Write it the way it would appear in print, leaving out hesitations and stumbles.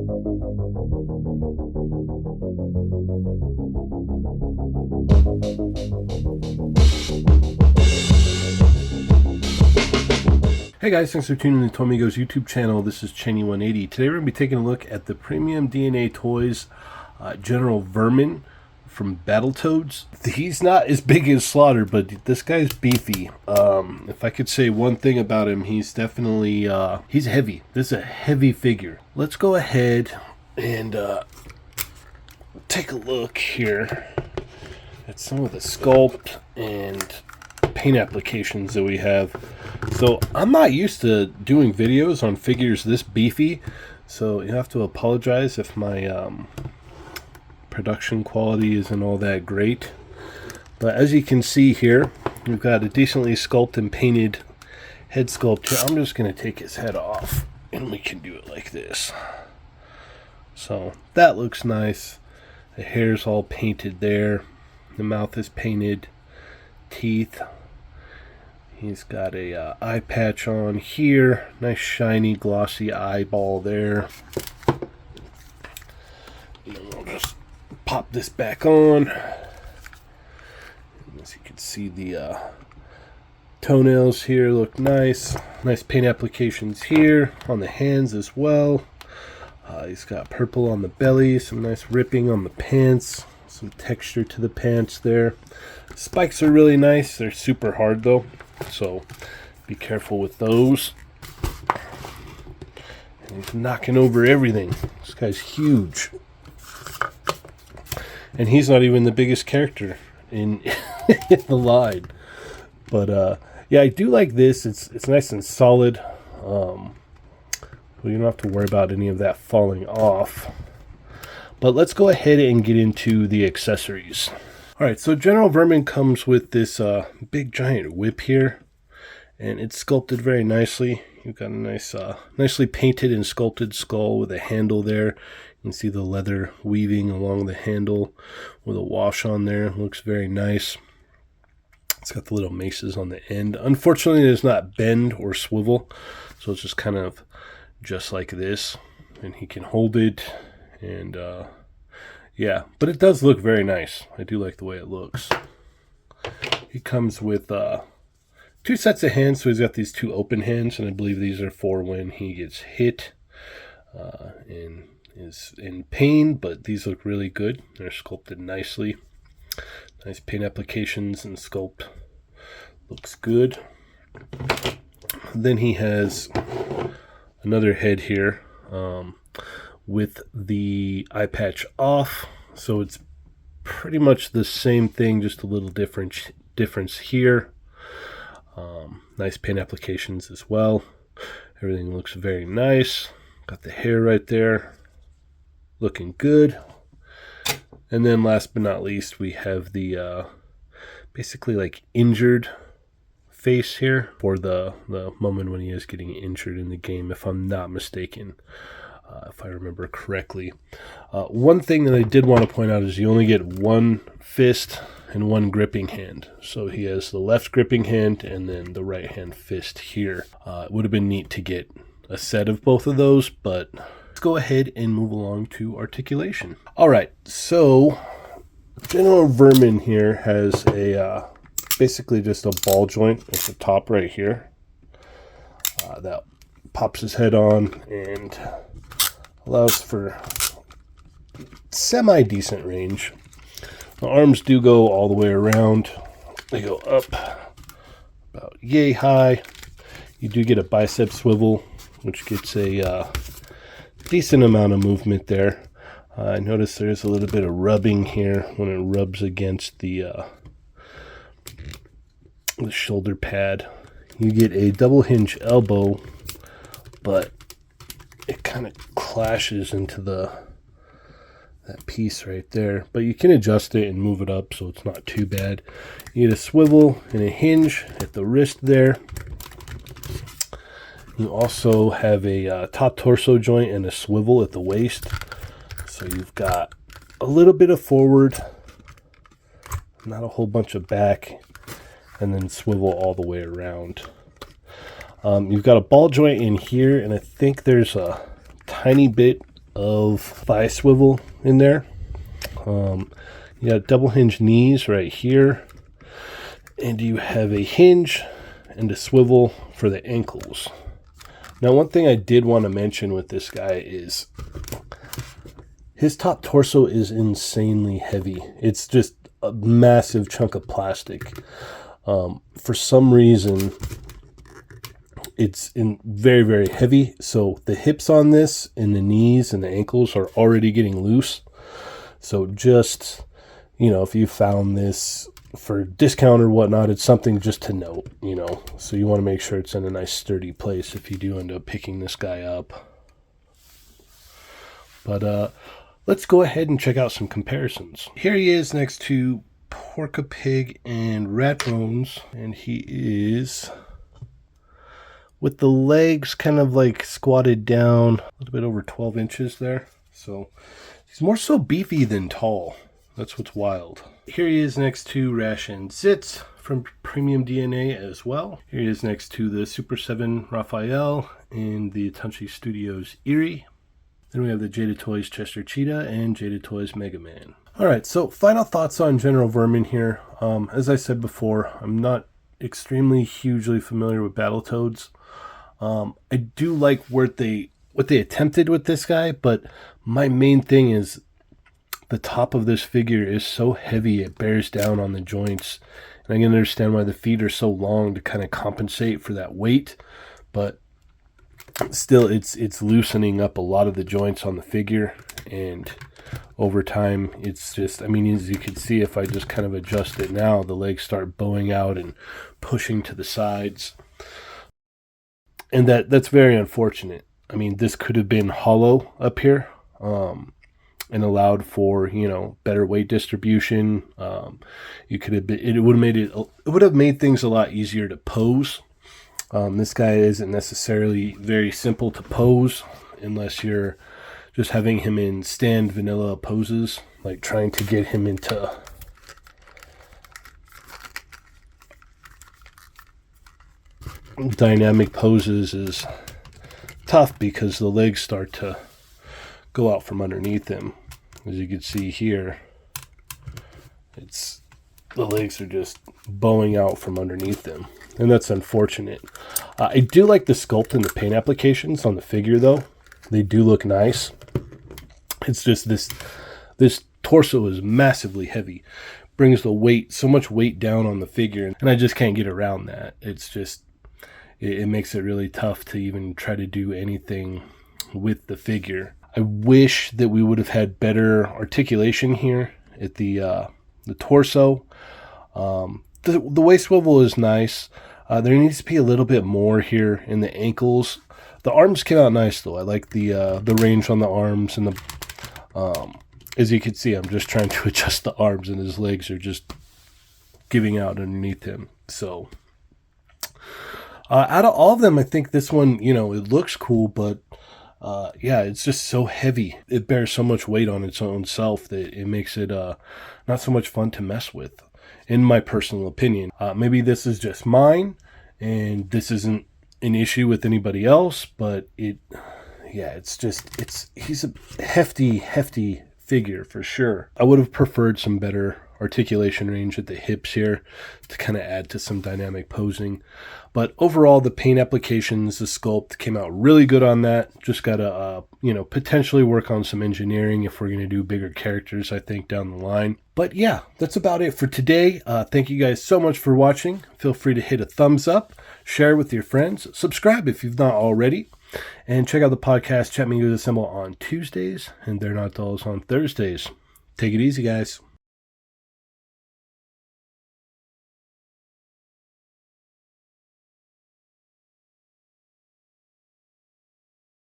Hey guys, thanks for tuning in to Tomigo's YouTube channel. This is Cheney180. Today we're going to be taking a look at the Premium DNA Toys General Vermin from Battletoads. He's not as big as Slaughter, but this guy's beefy. If I could say one thing about him, he's definitely, he's heavy. This is a heavy figure. Let's go ahead and take a look here at some of the sculpt and paint applications that we have. So I'm not used to doing videos on figures this beefy, so you have to apologize if my production quality isn't all that great. But as you can see here, we've got a decently sculpted and painted head sculpt here. I'm just going to take his head off and we can do it like this. So that looks nice. The hair's all painted there. The mouth is painted. Teeth. He's got a eye patch on here. Nice shiny glossy eyeball there. And then we'll just pop this back on. As you can see, the toenails here look nice. Nice paint applications here on the hands as well. He's got purple on the belly, some nice ripping on the pants, some texture to the pants there. Spikes are really nice. They're super hard though, so be careful with those. And he's knocking over everything. This guy's huge. And he's not even the biggest character in the line. But yeah, I do like this. It's nice and solid. Well, you don't have to worry about any of that falling off. But let's go ahead and get into the accessories. Alright, so General Vermin comes with this big giant whip here, and it's sculpted very nicely. You've got a nice, nicely painted and sculpted skull with a handle there. You can see the leather weaving along the handle with a wash on there. It looks very nice. It's got the little maces on the end. Unfortunately, it does not bend or swivel, so it's just kind of just like this, and he can hold it, and yeah, but it does look very nice. I do like the way it looks. He comes with two sets of hands, so he's got these two open hands, and I believe these are for when he gets hit and is in pain, but these look really good. They're sculpted nicely. Nice paint applications and sculpt. Looks good. Then he has another head here with the eye patch off, so it's pretty much the same thing, just a little difference here. Nice paint applications as well. Everything looks very nice. Got the hair right there, looking good. And then last but not least, we have the basically like injured face here for the moment when he is getting injured in the game, if I'm not mistaken. If I remember correctly. One thing that I did want to point out is you only get one fist and one gripping hand. So he has the left gripping hand and then the right hand fist here. It would have been neat to get a set of both of those, but let's go ahead and move along to articulation. Alright, so General Vermin here has a basically just a ball joint at the top right here. That pops his head on and allows for semi-decent range. The arms do go all the way around. They go up about yay high. You do get a bicep swivel, which gets a decent amount of movement there. I notice there's a little bit of rubbing here when it rubs against the shoulder pad. You get a double hinge elbow, but it kind of clashes into that piece right there, but you can adjust it and move it up so it's not too bad. You get a swivel and a hinge at the wrist there. You also have a top torso joint and a swivel at the waist, so you've got a little bit of forward, not a whole bunch of back, and then swivel all the way around. You've got a ball joint in here, and I think there's a tiny bit of thigh swivel in there. You got double hinge knees right here, and you have a hinge and a swivel for the ankles. Now, one thing I did want to mention with this guy is his top torso is insanely heavy. It's just a massive chunk of plastic. For some reason, it's very, very heavy. So the hips on this and the knees and the ankles are already getting loose. So just, if you found this for discount or whatnot, it's something just to note, So you want to make sure it's in a nice sturdy place if you do end up picking this guy up. But let's go ahead and check out some comparisons. Here he is next to Porka Pig and Rat Bones, and he is with the legs kind of like squatted down a little bit over 12 inches there. So he's more so beefy than tall. That's what's wild. Here he is next to Rash and Zitz from Premium DNA as well. Here he is next to the Super 7 Raphael and the Atunchi Studios Eerie. Then we have the Jaded Toys Chester Cheetah and Jaded Toys Mega Man. Alright, so final thoughts on General Vermin here. As I said before, I'm not extremely hugely familiar with Battletoads. I do like what they attempted with this guy, but my main thing is the top of this figure is so heavy it bears down on the joints. And I can understand why the feet are so long to kind of compensate for that weight, but still it's loosening up a lot of the joints on the figure, and over time it's just, as you can see, if I just kind of adjust it now, the legs start bowing out and pushing to the sides, and that's very unfortunate. This could have been hollow up here, and allowed for better weight distribution. It would have made things a lot easier to pose. This guy isn't necessarily very simple to pose unless you're just having him in stand vanilla poses, like trying to get him into dynamic poses is tough because the legs start to go out from underneath him. As you can see here, the legs are just bowing out from underneath them, and that's unfortunate. I do like the sculpt and the paint applications on the figure, though. They do look nice. It's just this torso is massively heavy, brings so much weight down on the figure, and I just can't get around that. It's just, it makes it really tough to even try to do anything with the figure. I wish that we would have had better articulation here at the torso. The waist swivel is nice. There needs to be a little bit more here in the ankles. The arms came out nice, though. I like the range on the arms, and as you can see, I'm just trying to adjust the arms, and his legs are just giving out underneath him. So out of all of them, I think this one, it looks cool, but it's just so heavy. It bears so much weight on its own self that it makes it not so much fun to mess with, in my personal opinion. Maybe this is just mine, and this isn't an issue with anybody else, but he's a hefty figure for sure. I would have preferred some better articulation range at the hips here to kind of add to some dynamic posing. But overall, the paint applications, the sculpt came out really good on that. Just got to, potentially work on some engineering if we're going to do bigger characters, I think, down the line. But yeah, that's about it for today. Thank you guys so much for watching. Feel free to hit a thumbs up, share with your friends, subscribe if you've not already, and check out the podcast Chat Me With Assemble on Tuesdays, and They're Not Dolls on Thursdays. Take it easy, guys.